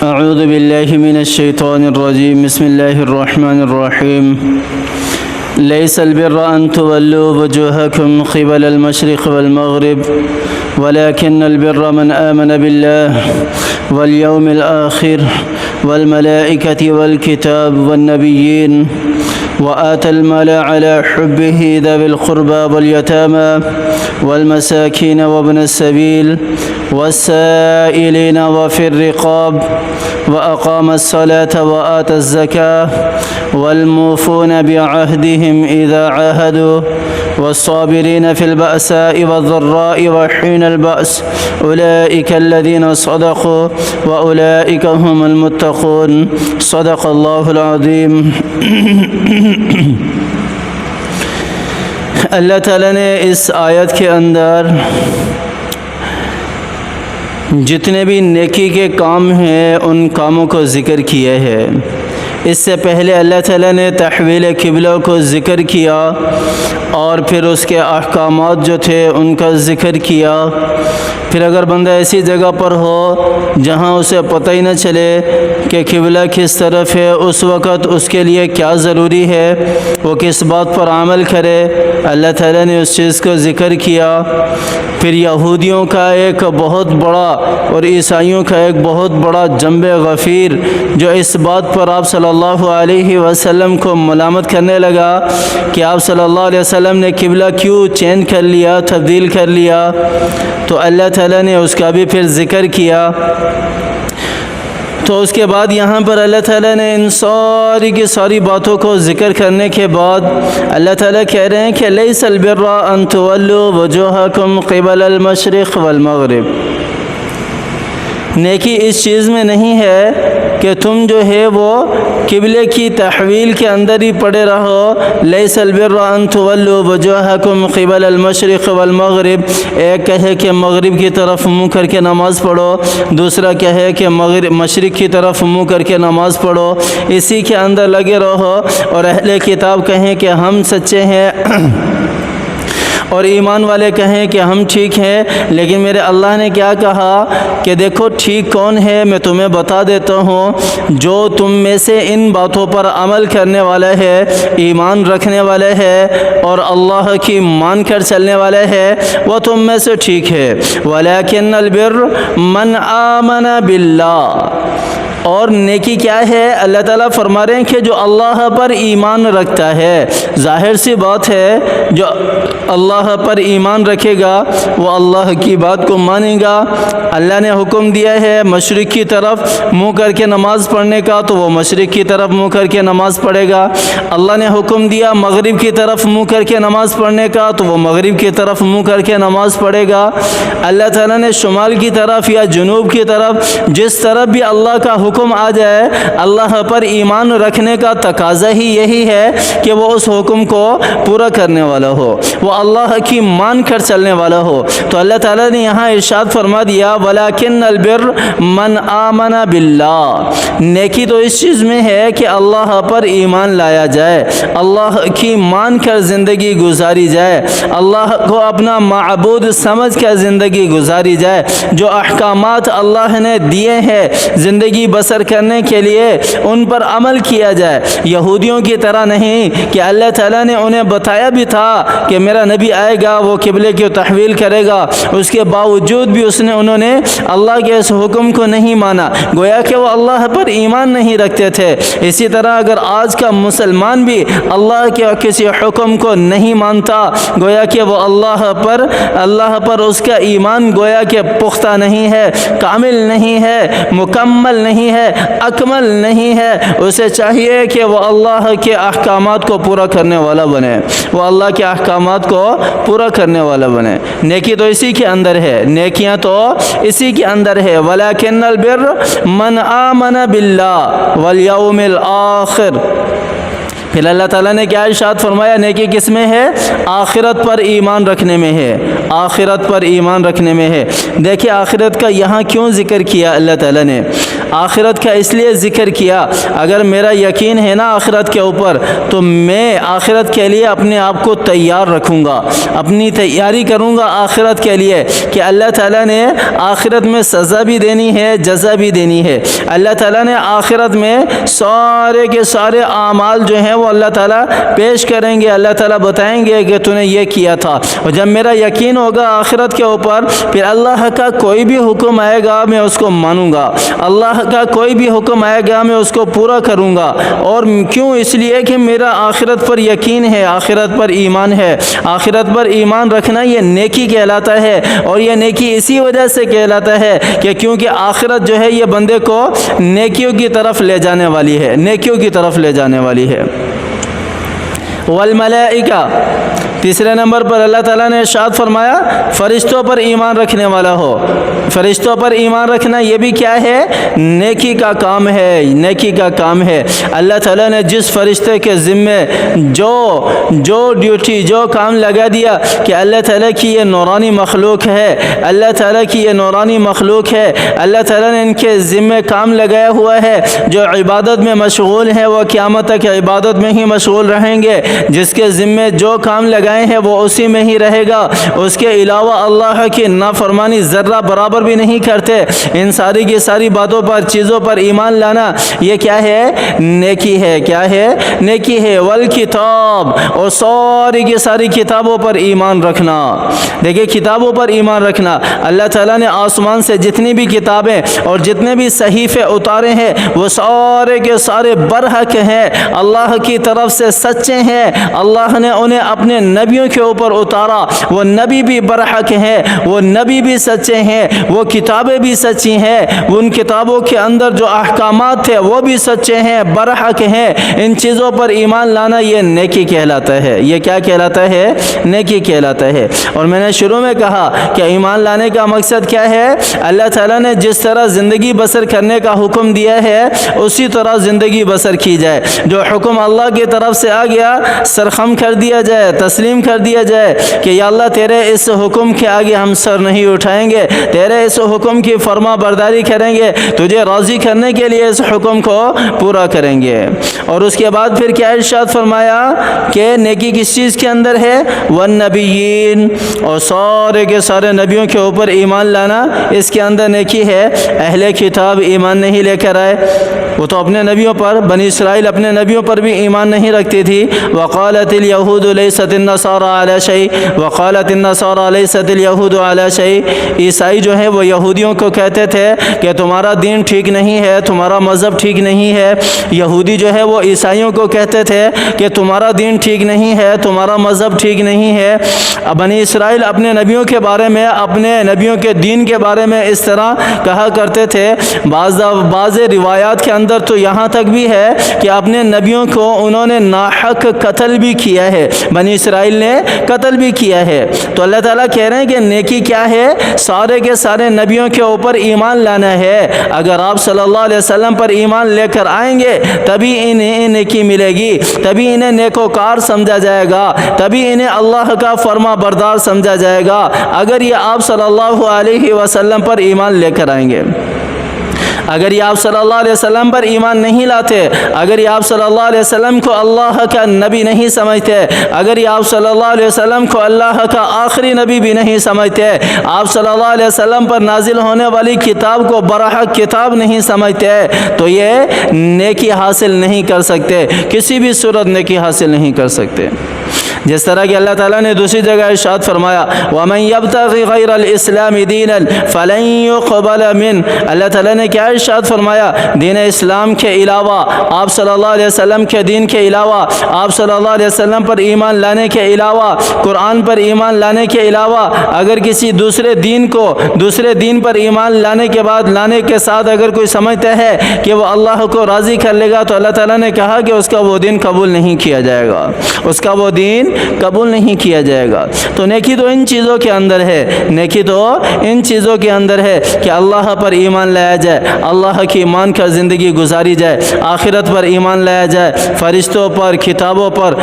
اعوذ باللہ من الشیطان الرجیم بسم اللہ الرحمن الرحیم لیس البر ان تولوا وجوہکم قبل المشرق والمغرب ولكن البر من آمن بالله واليوم الآخر والملائكة والكتاب والنبيين وآتى المال على حبه ذوي القربى واليتامى والمساكين وابن السبيل والسائلين وفي الرقاب وأقام الصلاة وآتى الزكاة والموفون بعهدهم إذا عاهدوا والصابرين في البأساء والضراء وحين البأس أولئك الذين صدقوا وأولئك هم المتقون صدق الله العظيم۔ اللہ تعالیٰ نے اس آیت کے اندر جتنے بھی نیکی کے کام ہیں ان کاموں کو ذکر کیا ہے۔ اس سے پہلے اللہ تعالیٰ نے تحویل قبلہ کو ذکر کیا اور پھر اس کے احکامات جو تھے ان کا ذکر کیا۔ پھر اگر بندہ ایسی جگہ پر ہو جہاں اسے پتہ ہی نہ چلے کہ قبلہ کس طرف ہے، اس وقت اس کے لیے کیا ضروری ہے، وہ کس بات پر عمل کرے، اللہ تعالیٰ نے اس چیز کو ذکر کیا۔ پھر یہودیوں کا ایک بہت بڑا اور عیسائیوں کا ایک بہت بڑا جنب غفیر جو اس بات پر آپ صلی اللہ علیہ وسلم کو ملامت کرنے لگا کہ آپ صلی اللہ علیہ وسلم نے قبلہ کیوں چینج کر لیا، تبدیل کر لیا، تو اللہ تعالیٰ نے اس کا بھی پھر ذکر کیا۔ تو اس کے بعد یہاں پر اللہ تعالیٰ نے ان ساری کی ساری باتوں کو ذکر کرنے کے بعد اللہ تعالیٰ کہہ رہے ہیں کہ لیس البر ان تولوا وجوہکم قبل المشرق والمغرب، نیکی اس چیز میں نہیں ہے کہ تم جو ہے وہ قبلے کی تحویل کے اندر ہی پڑے رہو۔ لیس البر ان تولوا وجوہکم قبل المشرق والمغرب، ایک کہے کہ مغرب کی طرف منہ کر کے نماز پڑھو، دوسرا کہے کہ مشرق کی طرف منہ کر کے نماز پڑھو، اسی کے اندر لگے رہو، اور اہل کتاب کہیں کہ ہم سچے ہیں اور ایمان والے کہیں کہ ہم ٹھیک ہیں۔ لیکن میرے اللہ نے کیا کہا کہ دیکھو ٹھیک کون ہے، میں تمہیں بتا دیتا ہوں، جو تم میں سے ان باتوں پر عمل کرنے والا ہے، ایمان رکھنے والا ہے اور اللہ کی مان کر چلنے والا ہے، وہ تم میں سے ٹھیک ہے۔ وَلَكِنَّ الْبِرَّ مَنْ آمَنَ بِاللَّهِ، اور نیکی کیا ہے؟ اللہ تعالیٰ فرما رہے ہیں کہ جو اللہ پر ایمان رکھتا ہے۔ ظاہر سی بات ہے، جو اللہ پر ایمان رکھے گا وہ اللہ کی بات کو مانے گا۔ اللہ نے حکم دیا ہے مشرق کی طرف منہ کر کے نماز پڑھنے کا، تو وہ مشرق کی طرف منہ کر کے نماز پڑھے گا۔ اللہ نے حکم دیا مغرب کی طرف منہ کر کے نماز پڑھنے کا، تو وہ مغرب کی طرف منہ کر کے نماز پڑھے گا۔ اللہ تعالیٰ نے شمال کی طرف یا جنوب کی طرف، جس طرف بھی اللہ کا حکم آ جائے، اللہ پر ایمان رکھنے کا تقاضا ہی یہی ہے کہ وہ اس حکم کو پورا کرنے والا ہو، وہ اللہ کی مان کر چلنے والا ہو۔ تو اللہ تعالیٰ نے یہاں ارشاد فرما دیا وَلَكِنَّ الْبِرَّ مَنْ آمَنَ بِاللَّهِ، نیکی تو اس چیز میں ہے کہ اللہ پر ایمان لایا جائے، اللہ کی مان کر زندگی گزاری جائے، اللہ کو اپنا معبود سمجھ کر زندگی گزاری جائے، جو احکامات اللہ نے دیے ہیں زندگی بسر کرنے کے لیے ان پر عمل کیا جائے۔ یہودیوں کی طرح نہیں کہ اللہ تعالیٰ نے انہیں بتایا بھی تھا کہ میرا نبی آئے گا، وہ قبلے کی تحویل کرے گا، اس کے باوجود بھی انہوں نے اللہ کے اس حکم کو نہیں مانا، گویا کہ وہ اللہ پر ایمان نہیں رکھتے تھے۔ اسی طرح اگر آج کا مسلمان بھی اللہ کے کسی حکم کو نہیں مانتا، گویا کہ وہ اللہ پر اس کا ایمان گویا کہ پختہ نہیں ہے، کامل نہیں ہے، مکمل نہیں ہے، اکمل نہیں ہے۔ اسے چاہیے کہ وہ اللہ کے احکامات کو پورا کرنے والا بنے، وہ اللہ کے احکامات کو پورا کرنے والا بنے۔ نیکی تو اسی کے اندر ہے، نیکیاں تو اسی کے اندر ہے۔ وَلَكِنَّ الْبِرَّ مَنْ آمَنَ بِاللَّهِ وَالْيَوْمِ الْآخِرِ، پھر اللہ تعالیٰ نے کیا ارشاد فرمایا؟ نیکی کس میں ہے؟ آخرت پر ایمان رکھنے میں ہے، آخرت پر ایمان رکھنے میں ہے۔ دیکھیں آخرت کا یہاں کیوں ذکر کیا اللہ تعالیٰ نے؟ آخرت کا اس لیے ذکر کیا، اگر میرا یقین ہے نا آخرت کے اوپر تو میں آخرت کے لیے اپنے آپ کو تیار رکھوں گا، اپنی تیاری کروں گا آخرت کے لیے کہ اللہ تعالیٰ نے آخرت میں سزا بھی دینی ہے، جزا بھی دینی ہے۔ اللہ تعالیٰ نے آخرت میں سارے کے سارے اعمال جو ہیں وہ اللہ تعالیٰ پیش کریں گے، اللہ تعالیٰ بتائیں گے کہ تو نے یہ کیا تھا۔ اور جب میرا یقین ہوگا آخرت کے اوپر، پھر اللہ کا کوئی بھی حکم آئے گا میں اس کو مانوں گا، اللہ کا کوئی بھی حکم آئے گا میں اس کو پورا کروں گا۔ اور کیوں؟ اس لیے کہ میرا آخرت پر یقین ہے، آخرت پر ایمان ہے۔ آخرت پر ایمان رکھنا یہ نیکی کہلاتا ہے، اور یہ نیکی اسی وجہ سے کہلاتا ہے کہ کیونکہ آخرت جو ہے یہ بندے کو نیکیوں کی طرف لے جانے والی ہے، نیکیوں کی طرف لے جانے والی ہے۔ والملائکہ، تیسرے نمبر پر اللہ تعالیٰ نے ارشاد فرمایا فرشتوں پر ایمان رکھنے والا ہو۔ فرشتوں پر ایمان رکھنا یہ بھی کیا ہے؟ نیکی کا کام ہے، نیکی کا کام ہے۔ اللہ تعالیٰ نے جس فرشتے کے ذمے جو ڈیوٹی، جو کام لگا دیا کہ اللہ تعالیٰ کی یہ نورانی مخلوق ہے، اللہ تعالیٰ کی یہ نورانی مخلوق ہے، اللہ تعالیٰ نے ان کے ذمے کام لگایا ہوا ہے، جو عبادت میں مشغول ہیں وہ قیامت تک عبادت میں ہی مشغول رہیں گے، جس کے ذمے جو کام لگائے ہیں وہ اسی میں ہی رہے گا، اس کے علاوہ اللہ کی نافرمانی ذرہ برابر بھی نہیں کرتے۔ ان ساری کی ساری باتوں پر، چیزوں پر ایمان لانا یہ کیا ہے؟ نیکی ہے۔ کیا ہے؟ نیکی ہے۔ والکتاب، اور ساری کی ساری کتابوں پر ایمان رکھنا۔ دیکھیں کتابوں پر ایمان رکھنا، اللہ تعالیٰ نے آسمان سے جتنی بھی کتابیں اور جتنے بھی صحیفے اتارے ہیں وہ سارے کے سارے برحق ہیں، اللہ کی طرف سے سچے ہیں، اللہ نے انہیں اپنے نبیوں کے اوپر اتارا، وہ نبی بھی برحق ہیں، وہ نبی بھی سچے ہیں، وہ کتابیں بھی سچی ہیں، ان کتابوں کے اندر جو احکامات تھے وہ بھی سچے ہیں، برحق ہیں۔ ان چیزوں پر ایمان لانا یہ نیکی کہلاتا ہے۔ یہ کیا کہلاتا ہے؟ نیکی کہلاتا ہے۔ اور میں نے شروع میں کہا کہ ایمان لانے کا مقصد کیا ہے؟ اللہ تعالیٰ نے جس طرح زندگی بسر کرنے کا حکم دیا ہے اسی طرح زندگی بسر کی جائے۔ جو حکم اللہ کی طرف سے آ گیا سرخم کر دیا جائے، تسلیم کر دیا جائے کہ یا اللہ تیرے اس حکم کے آگے ہم سر نہیں اٹھائیں گے، تیرے اس حکم کی فرما برداری کریں گے، تجھے راضی کرنے کے لیے اس حکم کو پورا کریں گے۔ اور اس کے بعد پھر کیا ارشاد فرمایا کہ نیکی کس چیز کے اندر ہے؟ والنبیین، اور سارے کے سارے نبیوں کے اوپر ایمان لانا اس کے اندر نیکی ہے۔ اہل کتاب ایمان نہیں لے کر آئے، وہ تو اپنے نبیوں پر، بنی اسرائیل اپنے نبیوں پر بھی ایمان نہیں رکھتی تھی۔ وقالت الیہود لیست النصارى علی شیء وقالت النصارى لیست الیہود علی شیء، عیسائی جو ہیں وہ یہودیوں کو کہتے تھے کہ تمہارا دین ٹھیک نہیں ہے، تمہارا مذہب ٹھیک نہیں ہے۔ یہودی جو ہے وہ عیسائیوں کو کہتے تھے کہ تمہارا دین ٹھیک نہیں ہے، تمہارا مذہب ٹھیک نہیں ہے۔ بنی اسرائیل اپنے نبیوں کے بارے میں، اپنے نبیوں کے دین کے بارے میں اس طرح کہا کرتے تھے۔ بعض روایات کے اندر تو یہاں تک بھی ہے کہ اپنے نبیوں کو انہوں نے ناحق قتل بھی کیا ہے، بنی اسرائیل نے قتل بھی کیا ہے۔ تو اللہ تعالیٰ کہہ رہے ہیں کہ نیکی کیا ہے؟ سارے کے سارے نبیوں کے اوپر ایمان لانا ہے۔ اگر آپ صلی اللہ علیہ وسلم پر ایمان لے کر آئیں گے تبھی انہیں نیکی ملے گی، تبھی انہیں نیکوکار سمجھا جائے گا، تبھی انہیں اللہ کا فرما بردار سمجھا جائے گا، اگر یہ آپ صلی اللہ علیہ وسلم پر ایمان لے کر آئیں گے۔ اگر یہ آپ صلی اللہ علیہ وسلم پر ایمان نہیں لاتے، اگر یہ آپ صلی اللہ علیہ وسلم کو اللہ کا نبی نہیں سمجھتے، اگر یہ آپ صلی اللہ علیہ وسلم کو اللہ کا آخری نبی بھی نہیں سمجھتے، آپ صلی اللہ علیہ وسلم پر نازل ہونے والی کتاب کو برحق کتاب نہیں سمجھتے، تو یہ نیکی حاصل نہیں کر سکتے، کسی بھی صورت نیکی حاصل نہیں کر سکتے۔ جس طرح کہ اللہ تعالیٰ نے دوسری جگہ ارشاد فرمایا وَمَن يَبْتَغِ غَيْرَ الْإِسْلَامِ دِينًا فَلَن يُقْبَلَ مِنْهُ، اللہ تعالیٰ نے کیا ارشاد فرمایا؟ دین اسلام کے علاوہ، آپ صلی اللہ علیہ وسلم کے دین کے علاوہ، آپ صلی اللہ علیہ وسلم پر ایمان لانے کے علاوہ، قرآن پر ایمان لانے کے علاوہ اگر کسی دوسرے دین پر ایمان لانے کے بعد، لانے کے ساتھ اگر کوئی سمجھتا ہے کہ وہ اللہ کو راضی کر لے گا تو اللہ تعالیٰ نے کہا کہ اس کا وہ دین قبول نہیں کیا جائے گا، اس کا وہ دین قبول نہیں کیا جائے گا۔ تو نیکی تو ان چیزوں کے اندر ہے، نیکی تو ان چیزوں کے اندر ہے کہ اللہ پر ایمان لایا جائے، اللہ کی مان کر زندگی گزاری جائے، آخرت پر ایمان لایا جائے، فرشتوں پر، کتابوں پر،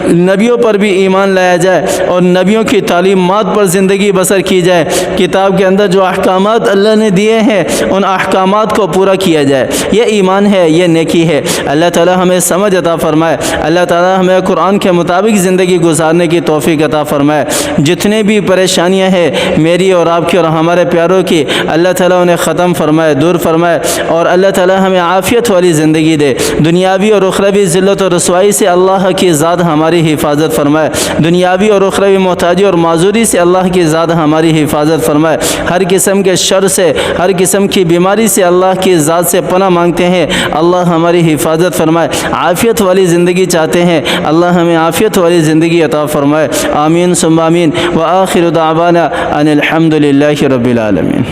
نبیوں پر بھی ایمان لایا جائے اور نبیوں کی تعلیمات پر زندگی بسر کی جائے، کتاب کے اندر جو احکامات اللہ نے دیے ہیں ان احکامات کو پورا کیا جائے۔ یہ ایمان ہے، یہ نیکی ہے۔ اللہ تعالی ہمیں سمجھ عطا فرمائے، اللہ تعالی ہمیں قرآن کے مطابق زندگی گزارنے کی توفیق عطا فرمائے۔ جتنے بھی پریشانیاں ہیں میری اور آپ کی اور ہمارے پیاروں کی، اللہ تعالیٰ انہیں ختم فرمائے، دور فرمائے، اور اللہ تعالیٰ ہمیں عافیت والی زندگی دے۔ دنیاوی اور اخروی ذلت اور رسوائی سے اللہ کی ذات ہماری حفاظت فرمائے، دنیاوی اور اخروی محتاجی اور معذوری سے اللہ کی ذات ہماری حفاظت فرمائے، ہر قسم کے شر سے، ہر قسم کی بیماری سے اللہ کی ذات سے پناہ مانگتے ہیں، اللہ ہماری حفاظت فرمائے۔ عافیت والی زندگی چاہتے ہیں، اللہ ہمیں عافیت والی زندگی عطا فرمائے۔ آمین ثم آمین۔ وآخر دعوانا ان الحمد للہ رب العالمین۔